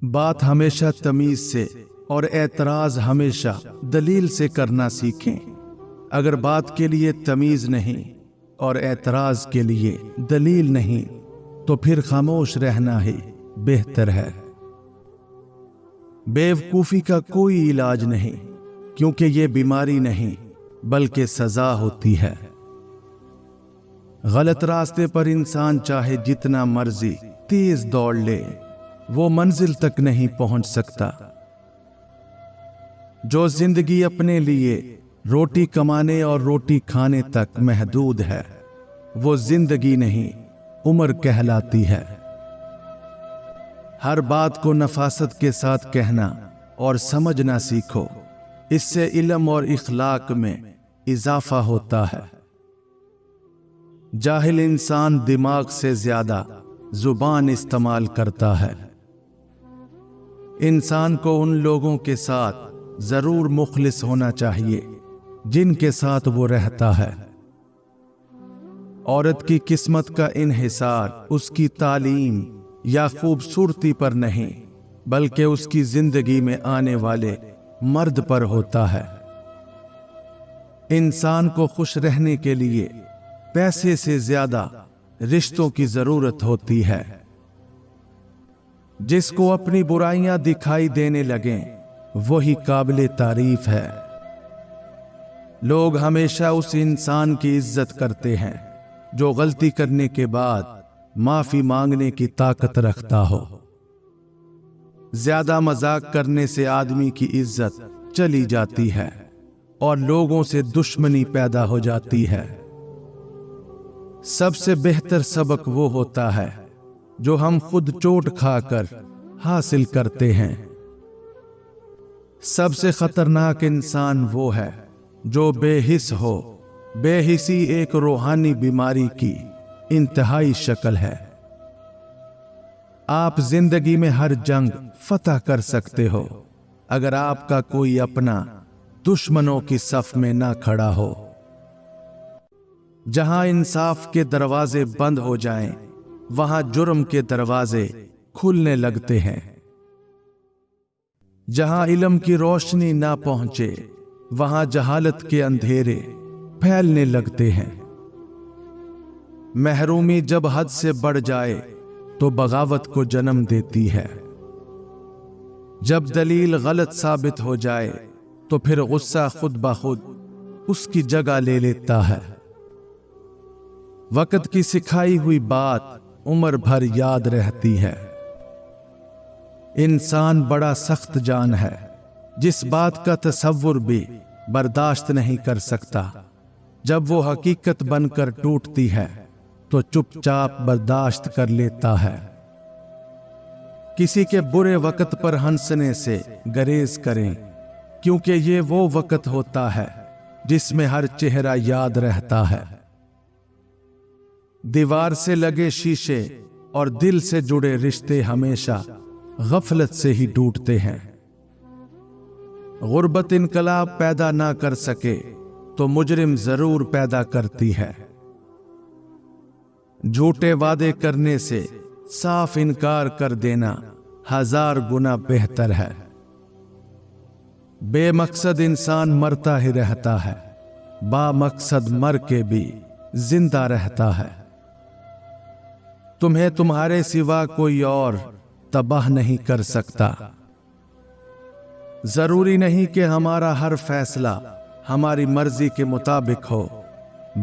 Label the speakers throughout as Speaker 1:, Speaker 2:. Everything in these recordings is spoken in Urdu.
Speaker 1: بات ہمیشہ تمیز سے اور اعتراض ہمیشہ دلیل سے کرنا سیکھیں۔ اگر بات کے لیے تمیز نہیں اور اعتراض کے لیے دلیل نہیں تو پھر خاموش رہنا ہی بہتر ہے۔ بیوقوفی کا کوئی علاج نہیں، کیونکہ یہ بیماری نہیں بلکہ سزا ہوتی ہے۔ غلط راستے پر انسان چاہے جتنا مرضی تیز دوڑ لے، وہ منزل تک نہیں پہنچ سکتا۔ جو زندگی اپنے لیے روٹی کمانے اور روٹی کھانے تک محدود ہے، وہ زندگی نہیں عمر کہلاتی ہے۔ ہر بات کو نفاست کے ساتھ کہنا اور سمجھنا سیکھو، اس سے علم اور اخلاق میں اضافہ ہوتا ہے۔ جاہل انسان دماغ سے زیادہ زبان استعمال کرتا ہے۔ انسان کو ان لوگوں کے ساتھ ضرور مخلص ہونا چاہیے جن کے ساتھ وہ رہتا ہے۔ عورت کی قسمت کا انحصار اس کی تعلیم یا خوبصورتی پر نہیں، بلکہ اس کی زندگی میں آنے والے مرد پر ہوتا ہے۔ انسان کو خوش رہنے کے لیے پیسے سے زیادہ رشتوں کی ضرورت ہوتی ہے۔ جس کو اپنی برائیاں دکھائی دینے لگیں وہی قابل تعریف ہے۔ لوگ ہمیشہ اس انسان کی عزت کرتے ہیں جو غلطی کرنے کے بعد معافی مانگنے کی طاقت رکھتا ہو۔ زیادہ مذاق کرنے سے آدمی کی عزت چلی جاتی ہے اور لوگوں سے دشمنی پیدا ہو جاتی ہے۔ سب سے بہتر سبق وہ ہوتا ہے جو ہم خود چوٹ کھا کر حاصل کرتے ہیں۔ سب سے خطرناک انسان وہ ہے جو بے حس ہو۔ بے حسی ایک روحانی بیماری کی انتہائی شکل ہے۔ آپ زندگی میں ہر جنگ فتح کر سکتے ہو اگر آپ کا کوئی اپنا دشمنوں کی صف میں نہ کھڑا ہو۔ جہاں انصاف کے دروازے بند ہو جائیں وہاں جرم کے دروازے کھلنے لگتے ہیں۔ جہاں علم کی روشنی نہ پہنچے وہاں جہالت کے اندھیرے پھیلنے لگتے ہیں۔ محرومی جب حد سے بڑھ جائے تو بغاوت کو جنم دیتی ہے۔ جب دلیل غلط ثابت ہو جائے تو پھر غصہ خود بخود اس کی جگہ لے لیتا ہے۔ وقت کی سکھائی ہوئی بات عمر بھر یاد رہتی ہے۔ انسان بڑا سخت جان ہے، جس بات کا تصور بھی برداشت نہیں کر سکتا۔ جب وہ حقیقت بن کر ٹوٹتی ہے تو چپ چاپ برداشت کر لیتا ہے۔ کسی کے برے وقت پر ہنسنے سے گریز کریں، کیونکہ یہ وہ وقت ہوتا ہے جس میں ہر چہرہ یاد رہتا ہے۔ دیوار سے لگے شیشے اور دل سے جڑے رشتے ہمیشہ غفلت سے ہی ٹوٹتے ہیں۔ غربت انقلاب پیدا نہ کر سکے تو مجرم ضرور پیدا کرتی ہے۔ جھوٹے وعدے کرنے سے صاف انکار کر دینا 1000 گنا بہتر ہے۔ بے مقصد انسان مرتا ہی رہتا ہے، با مقصد مر کے بھی زندہ رہتا ہے۔ تمہیں تمہارے سوا کوئی اور تباہ نہیں کر سکتا۔ ضروری نہیں کہ ہمارا ہر فیصلہ ہماری مرضی کے مطابق ہو،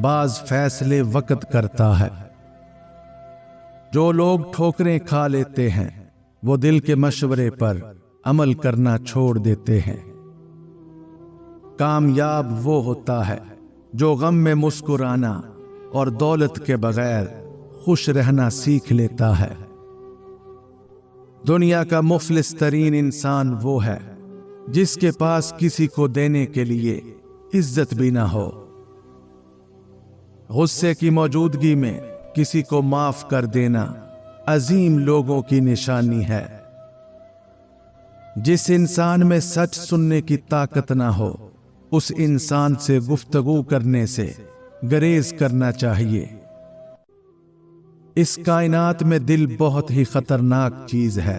Speaker 1: بعض فیصلے وقت کرتا ہے۔ جو لوگ ٹھوکریں کھا لیتے ہیں وہ دل کے مشورے پر عمل کرنا چھوڑ دیتے ہیں۔ کامیاب وہ ہوتا ہے جو غم میں مسکرانا اور دولت کے بغیر خوش رہنا سیکھ لیتا ہے۔ دنیا کا مفلس ترین انسان وہ ہے جس کے پاس کسی کو دینے کے لیے عزت بھی نہ ہو۔ غصے کی موجودگی میں کسی کو معاف کر دینا عظیم لوگوں کی نشانی ہے۔ جس انسان میں سچ سننے کی طاقت نہ ہو اس انسان سے گفتگو کرنے سے گریز کرنا چاہیے۔ اس کائنات میں دل بہت ہی خطرناک چیز ہے۔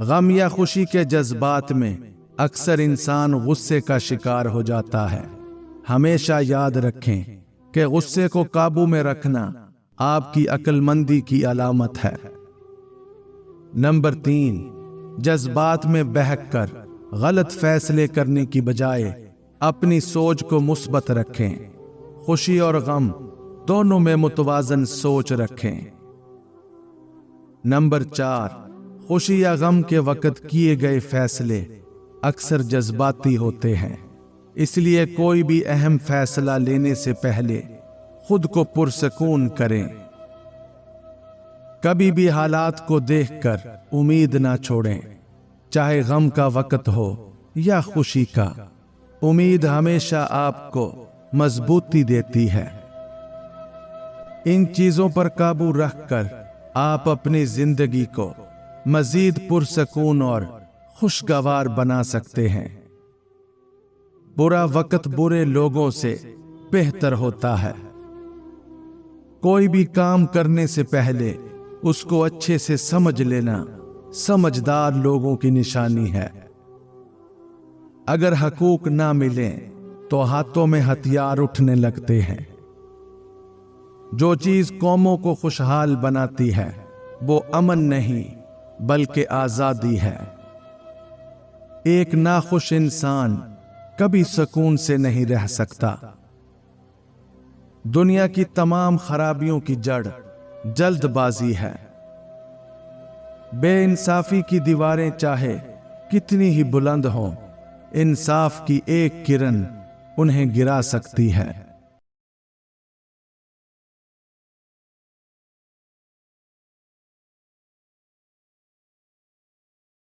Speaker 1: غم یا خوشی کے جذبات میں اکثر انسان غصے کا شکار ہو جاتا ہے۔ ہمیشہ یاد رکھیں کہ غصے کو قابو میں رکھنا آپ کی عقل مندی کی علامت ہے۔ نمبر 3، جذبات میں بہک کر غلط فیصلے کرنے کی بجائے اپنی سوچ کو مثبت رکھیں۔ خوشی اور غم دونوں میں متوازن سوچ رکھیں۔ نمبر 4، خوشی یا غم کے وقت کیے گئے فیصلے اکثر جذباتی ہوتے ہیں، اس لیے کوئی بھی اہم فیصلہ لینے سے پہلے خود کو پرسکون کریں۔ کبھی بھی حالات کو دیکھ کر امید نہ چھوڑیں، چاہے غم کا وقت ہو یا خوشی کا۔ امید ہمیشہ آپ کو مضبوطی دیتی ہے۔ ان چیزوں پر قابو رکھ کر آپ اپنی زندگی کو مزید پرسکون اور خوشگوار بنا سکتے ہیں۔ برا وقت برے لوگوں سے بہتر ہوتا ہے۔ کوئی بھی کام کرنے سے پہلے اس کو اچھے سے سمجھ لینا سمجھدار لوگوں کی نشانی ہے۔ اگر حقوق نہ ملیں تو ہاتھوں میں ہتھیار اٹھنے لگتے ہیں۔ جو چیز قوموں کو خوشحال بناتی ہے وہ امن نہیں بلکہ آزادی ہے۔ ایک ناخوش انسان کبھی سکون سے نہیں رہ سکتا۔ دنیا کی تمام خرابیوں کی جڑ جلد بازی ہے۔ بے انصافی کی دیواریں چاہے کتنی ہی بلند ہوں، انصاف کی ایک کرن انہیں گرا سکتی ہے۔